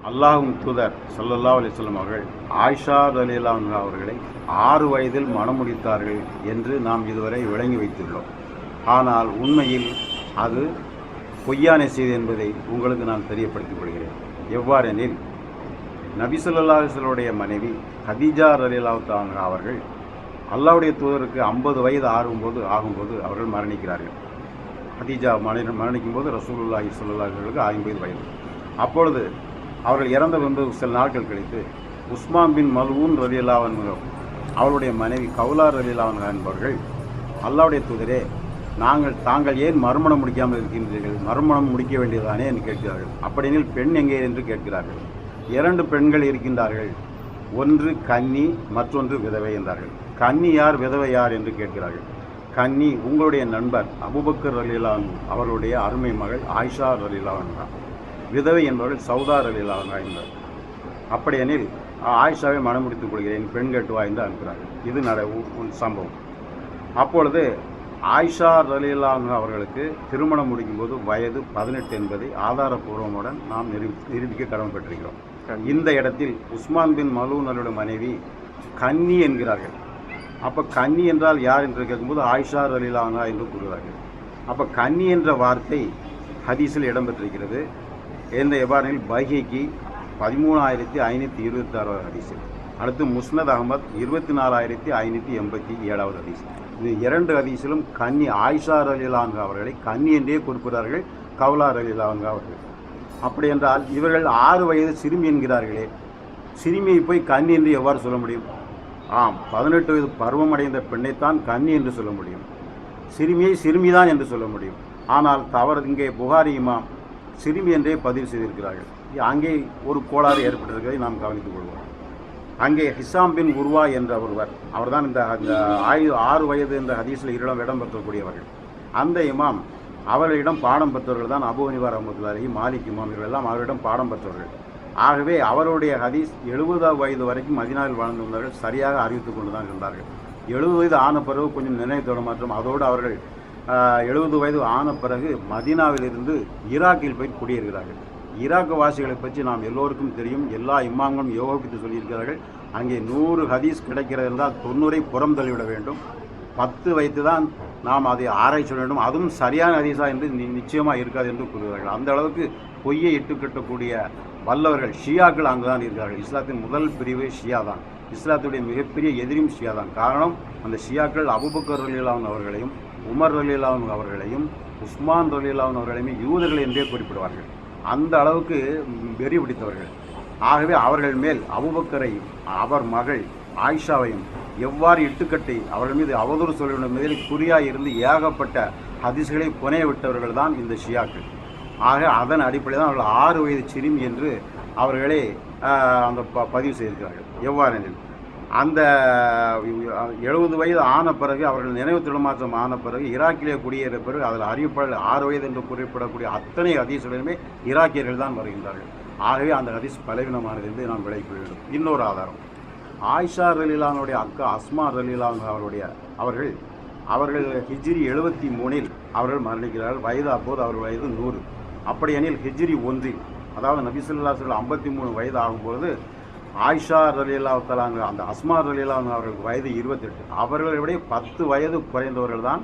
அல்லாஹ்வின் தூதர் ஸல்லல்லாஹு அலைஹி வஸல்லம் அவர்கள் ஆயிஷா ரலியல்லாஹு அன்ஹா அவர்களை 6 வயதில் மணமுடித்தார்கள் என்று நாம் இதுவரை விளங்கி வைத்துள்ளோம். ஆனால் உண்மையில் அது பொய்யான செய்தி என்பதை உங்களுக்கு நான் தெரியப்படுத்திக் கொள்கிறேன். எவ்வாறெனில் நபி ஸல்லல்லாஹு அலைஹி வஸல்லுடைய மனைவி ஹதீஜா ரலியல்லாஹு அன்ஹா அவர்கள் அல்லாஹ்வுடைய தூதருக்கு 50 வயது ஆகும்போது அவர்கள் மரணிக்கிறார்கள். ஹதீஜா மரணிக்கும் போது ரசூலுல்லாஹி ஸல்லல்லாஹு அலைஹி வஸல்லுக்கு 50 வயது. அப்பொழுது அவர்கள் இறந்த பின்பு சில நாட்கள் கழித்து உஸ்மான் பின் மல்ஊன் ரலியல்லாஹு அன்ஹு அவருடைய மனைவி கௌலா ரலியல்லாஹு அன்ஹா என்பவர்கள் அல்லாஹ்வுடைய தூதரே, தாங்கள் ஏன் மறுமணம் முடிக்காமல் இருக்கின்றீர்கள்? மறுமணம் முடிக்க வேண்டியதானே என்று கேட்கிறார்கள். அப்படியெனில் பெண் எங்கே என்று கேட்கிறார்கள். 2 பெண்கள் இருக்கின்றார்கள், ஒன்று கன்னி, மற்றொன்று விதவை என்றார்கள். கன்னி யார், விதவை யார் என்று கேட்கிறார்கள். கன்னி உங்களுடைய நண்பர் அபூபக்கர் ரலியல்லாஹு அன்ஹு அவர்களுடைய அருமை மகள் ஆயிஷா ரலியல்லாஹு அன்ஹா. விதவை என்பவர்கள் சௌதா ரலியல்லாஹு அன்ஹா என்பவர். அப்படியெனில் ஆயிஷாவை மனம் முடித்துக் கொள்கிறேன், பெண் கேட்டு வா என்று அனுப்புகிறார்கள். இது சம்பவம். அப்பொழுது ஆயிஷா ரலியல்லாஹு அன்ஹா அவர்களுக்கு திருமணம் முடிக்கும்போது வயது 18 என்பதை ஆதாரபூர்வமுடன் நாம் நிரூபிக்க கடமைப்பட்டிருக்கிறோம். இந்த இடத்தில் உஸ்மான் பின் மல்ஊன் அவருடைய மனைவி கன்னி என்கிறார்கள். அப்போ கன்னி என்றால் யார் என்று கேட்கும்போது ஆயிஷா ரலியல்லாஹு அன்ஹா என்று கூறுகிறார்கள். அப்போ கன்னி என்ற வார்த்தை ஹதீஸில் இடம்பெற்றிருக்கிறது. எவ்வாறெனில் பைஹகி 13526 ஹதீஸ். அடுத்து முஸ்னத் அஹ்மத் 24587 ஹதீஸ். இது 2 ஹதீஸிலும் கன்னி ஆயிஷா ரலியல்லாஹு அன்ஹா அவர்களை கன்னி என்றே குறிப்பிட்டார்கள் கௌலா ரலியல்லாஹு அன்ஹா அவர்கள். அப்படி என்றால் இவர்கள் 6 வயது சிறுமி என்கிறார்களே, சிறுமியை போய் கன்னி என்று எவ்வாறு சொல்ல முடியும்? 18 வயது பருவமடைந்த பெண்ணைத்தான் கன்னி என்று சொல்ல முடியும், சிறுமியை சிறுமிதான் என்று சொல்ல முடியும். ஆனால் தவறு இங்கே புகாரி இமாம் சிறுமி என்றே பதிவு செய்திருக்கிறார்கள். அங்கே ஒரு கோளாறு ஏற்பட்டிருக்கிறதை நாம் கவனித்துக் கொள்வோம். அங்கே ஹிசாம் பின் உர்வா என்ற ஒருவர், அவர்தான் இந்த 6 வயது என்ற ஹதீஸில் இடம் பெற்றக்கூடியவர்கள். அந்த இமாம் அவர்களிடம் பாடம் பெற்றவர்கள் தான் அபூ ஹனீஃபா ரஹ்மத்துல்லாஹி, மாலிக் இமாம் இவர்களெல்லாம் அவரிடம் பாடம் பெற்றவர்கள். ஆகவே அவருடைய ஹதீஸ் 70 வயது வரைக்கும் மதீனாவில் வாழ்ந்து வந்தவர்கள் சரியாக அறிவித்துக் கொண்டு தான் இருந்தார்கள். 70 வயது ஆன பிறகு கொஞ்சம் நினைவு தொடமாற்றம், அதோடு அவர்கள் 70 வயது ஆன பிறகு மதீனாவிலிருந்து ஈராக்கில் போய் குடியேறுகிறார்கள். ஈராக் வாசிகளை பற்றி நாம் எல்லோருக்கும் தெரியும். எல்லா இமாம்களும் யோகித்து சொல்லியிருக்கிறார்கள். அங்கே 100 ஹதீஸ் கிடைக்கிறது என்றால் 90ஐ புறம் தள்ளிவிட வேண்டும், 10 வைத்து தான் நாம் அதை ஆராய்ச்சி வேண்டும். அதுவும் சரியான ஹதீஸா என்று நிச்சயமாக இருக்காது என்று கூறுகிறார்கள். அந்த அளவுக்கு பொய்யை இட்டுக்கட்டக்கூடிய வல்லவர்கள் ஷியாக்கள் அங்கு தான் இருக்கிறார்கள். இஸ்லாத்தின் முதல் பிரிவு ஷியா தான். இஸ்லாத்துடைய மிகப்பெரிய எதிரியும் ஷியா தான். காரணம், அந்த ஷியாக்கள் அபூபக்கர் ரலியல்லாஹு அன்ஹு அவர்களையும் உமர் ரலியல்லாஹு அன்ஹு அவர்களையும் உஸ்மான் ரலியல்லாஹு அன்ஹு அவர்களையும் யூதர்கள் என்றே குறிப்பிடுவார்கள். அந்த அளவுக்கு வெறி பிடித்தவர்கள். ஆகவே அவர்கள் மேல் அபூபக்கரையும் அவர் மகள் ஆயிஷாவையும் எவ்வாறு இட்டுக்கட்டி அவர்கள் மீது அவதூறு சொல்ல மேல் குறியாக இருந்து ஏகப்பட்ட ஹதீஸ்களை புனைய விட்டவர்கள் தான் இந்த ஷியாக்கள். ஆக அதன் அடிப்படையில் தான் அவர்கள் 6 வயது சிறுமி என்று அவர்களே அந்த பதிவு செய்திருக்கிறார்கள். எவ்வாறெனில் அந்த 70 வயது ஆன பிறகு அவர்கள் நினைவு திடமாற்றம் ஆன பிறகு ஈராக்கிலே குடியேற பிறகு அதில் அறிவிப்பாளர் 6 வயது என்று குறிப்பிடக்கூடிய அத்தனை ஹதீஸ்களுமே ஈராக்கியர்கள் தான் வருகின்றார்கள். ஆகவே அந்த ஹதீஸ் பலவீனமானது என்று நாம் விளக்க வேண்டும். இன்னொரு ஆதாரம், ஆயிஷா ரலியல்லாஹு அன்ஹாவுடைய அக்கா அஸ்மா ரலியல்லாஹு அன்ஹா அவர்கள் ஹிஜ்ரி 73 அவர்கள் மரணிக்கிறார்கள். வயது அப்போது அவர்கள் வயது 100. அப்படியெனில் ஹிஜ்ரி 1, அதாவது நபி ஸல்லல்லாஹு அலைஹி வஸல்லம் 53 வயது ஆகும்போது ஆயிஷா ரலியல்லாஹு தஆலா அந்த அஸ்மா ரலியல்லாஹு அன்ஹா அவர்களுக்கு வயது 28. அவர்களை விட 10 வயது குறைந்தவர்கள் தான்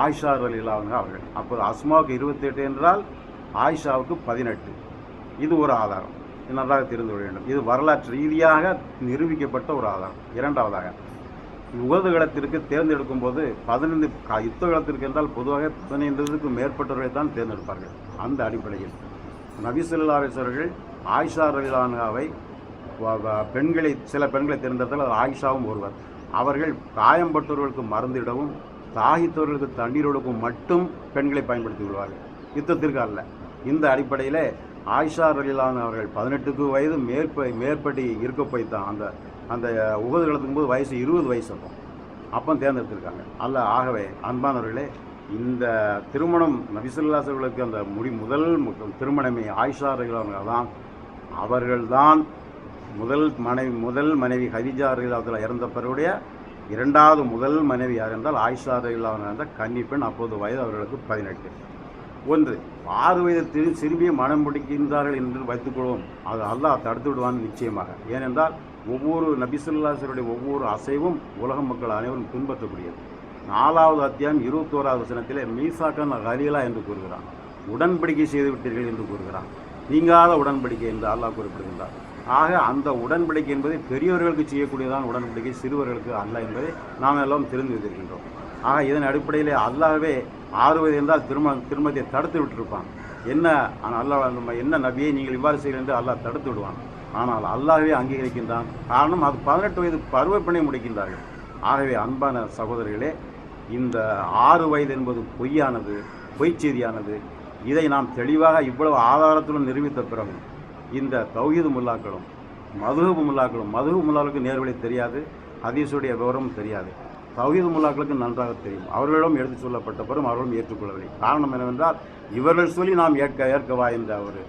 ஆயிஷா ரலியல்லாஹு அன்ஹா அவர்கள். அப்போது அஸ்மாவுக்கு 28 என்றால் ஆயிஷாவுக்கு 18. இது ஒரு ஆதாரம், நன்றாக தெரிந்து கொள்ள வேண்டும். இது வரலாற்று ரீதியாக நிரூபிக்கப்பட்ட ஒரு ஆதாரம். இரண்டாவதாக, உகதுகளத்திற்கு தேர்ந்தெடுக்கும் போது 15 யுத்தகலத்திற்கு என்றால் பொதுவாக 15க்கு மேற்பட்டவர்களை தான் தேர்ந்தெடுப்பார்கள். அந்த அடிப்படையில் நபி ஸல்லல்லாஹு அலைஹி வஸல்லம் அவர்கள் ஆயிஷா ரலியல்லாஹு அன்ஹாவை சில பெண்களை தேர்ந்தெடுத்தால் அது ஆயிஷாவும் ஒருவர். அவர்கள் காயம்பட்டவர்களுக்கு மருந்திடவும் தாகித்தவர்களுக்கு தண்ணீரோடுக்கும் மட்டும் பெண்களை பயன்படுத்தி விடுவார்கள், யுத்தத்திற்கு அல்ல. இந்த அடிப்படையில் ஆயிஷா ரலியல்லாஹு அன்ஹா அவர்கள் 18 வயது மேற்படி இருக்க போய் தான் அந்த உகது கலத்துக்கும் போது வயசு 20 வயசு அப்போ தேர்ந்தெடுத்திருக்காங்க அல்ல. ஆகவே அன்பானவர்களே, இந்த திருமணம் நபி ஸல்லல்லாஹு அலைஹி வஸல்லம் அந்த முதல் திருமணமே ஆயிஷா ரலியல்லாஹு அன்ஹா தான். அவர்கள்தான் முதல் மனைவி ஹதீஜா ரலியல்லாஹு அன்ஹா இறந்த பிறகுடைய 2வது முதல் மனைவி யார் என்றால் ஆயிஷா ரலியல்லாஹு அன்ஹா கன்னி பெண். அப்போது வயது அவர்களுக்கு 18. 1 6 வயது சிறுமியை மனம் முடிக்கின்றார்கள் என்று வைத்துக்கொள்வோம், அது அல்லாஹ் தடுத்து விடுவான் நிச்சயமாக. ஏனென்றால் ஒவ்வொரு நபி ஸல்லல்லாஹு அலைஹி வஸல்லம் ஒவ்வொரு அசைவும் உலக மக்கள் அனைவரும் பின்பற்றக்கூடியது. 4வது அத்தியாயம் 21வது வசனத்திலே மீசாக்கன் கலீலா என்று கூறுகிறான். உடன்படிக்கை செய்து விட்டீர்கள் என்று கூறுகிறான். நீங்காத உடன்படிக்கை என்று அல்லாஹ் குறிப்பிடுகின்றார். ஆக அந்த உடன்படிக்கை என்பதை பெரியவர்களுக்கு செய்யக்கூடியதான் உடன்படிக்கை, சிறுவர்களுக்கு அல்ல என்பதை நாம் எல்லாம் தெரிந்து வைத்திருக்கின்றோம். ஆக இதன் அடிப்படையிலே அல்லாஹ்வே 6 வயது என்றால் திருமணத்தை தடுத்து விட்டிருப்பான். என்ன நபியை நீங்கள் இவ்வாறு செய்கிறீர்கள் என்று அல்லாஹ் தடுத்து விடுவான். ஆனால் அல்லாஹ்வே அங்கீகரிக்கின்றான். காரணம் அது 18 வயது பருவப்பணி முடிக்கின்றார்கள். ஆகவே அன்பான சகோதரர்களே, இந்த 6 வயது என்பது பொய்யானது, பொய்ச்செய்தியானது. இதை நாம் தெளிவாக இவ்வளவு ஆதாரத்துடன் நிரூபித்த பிறகு இந்த தௌஹீது முல்லாக்களும் மதுஹப் முல்லாக்களுக்கு நேர்வழி தெரியாது, ஹதீஸுடைய விவரமும் தெரியாது. தௌஹீது முல்லாக்களுக்கு நன்றாக தெரியும். அவர்களிடம் எடுத்து சொல்லப்பட்ட பிறகு அவர்களும் ஏற்றுக்கொள்ளவில்லை. காரணம் என்னவென்றால் இவர்கள் சொல்லி நாம் ஏற்கவா என்ற ஒரு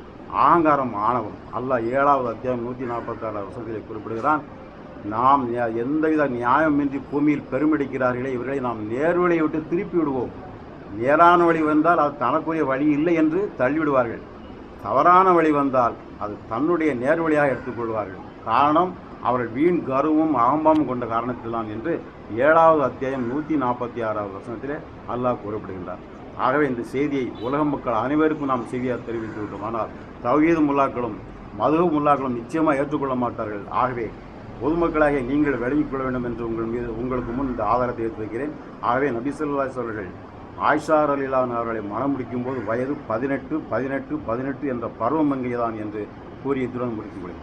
அகங்காரம், ஆணவம். அல்லாஹ் 7வது அத்தியாயம் 146வது வசனத்திலே குறிப்பிடுகிறான், நாம் எந்தவித நியாயமின்றி பூமியில் பெருமிடிக்கிறார்களே, இவர்களை நாம் நேர்வழியை விட்டு திருப்பி விடுவோம். நேரான வழி வந்தால் அது தனக்குரிய வழி இல்லை என்று தள்ளிவிடுவார்கள். தவறான வழி வந்தால் அது தன்னுடைய நேர்வழியாக எடுத்துக்கொள்வார்கள். காரணம் அவர்கள் வீண் கருவும் அகம்பாவும் கொண்ட காரணத்தில்தான் என்று 7வது அத்தியாயம் 146வது வசனத்திலே அல்லாஹ் குறிப்பிடுகின்றார். ஆகவே இந்த செய்தியை உலக மக்கள் அனைவருக்கும் நாம் செய்தியாக தெரிவித்து விட்டோம். ஆனால் தௌஹீது முல்லாக்களும் மதுஹப் முல்லாக்களும் நிச்சயமாக ஏற்றுக்கொள்ள மாட்டார்கள். ஆகவே பொதுமக்களாக நீங்கள் விளங்கிக் கொள்ள வேண்டும் என்று உங்களுக்கு முன் இந்த ஆதாரத்தை எடுத்து வைக்கிறேன். ஆகவே நபி ஸல்லல்லாஹு அலைஹி அவர்கள் ஆயிஷா ரலியல்லாஹு அன்ஹா அவர்களை மனம் முடிக்கும் போது வயது 18 என்ற பருவம் மங்கைதான் என்று கூறியதுடன் முடித்துக் கொள்கிறேன்.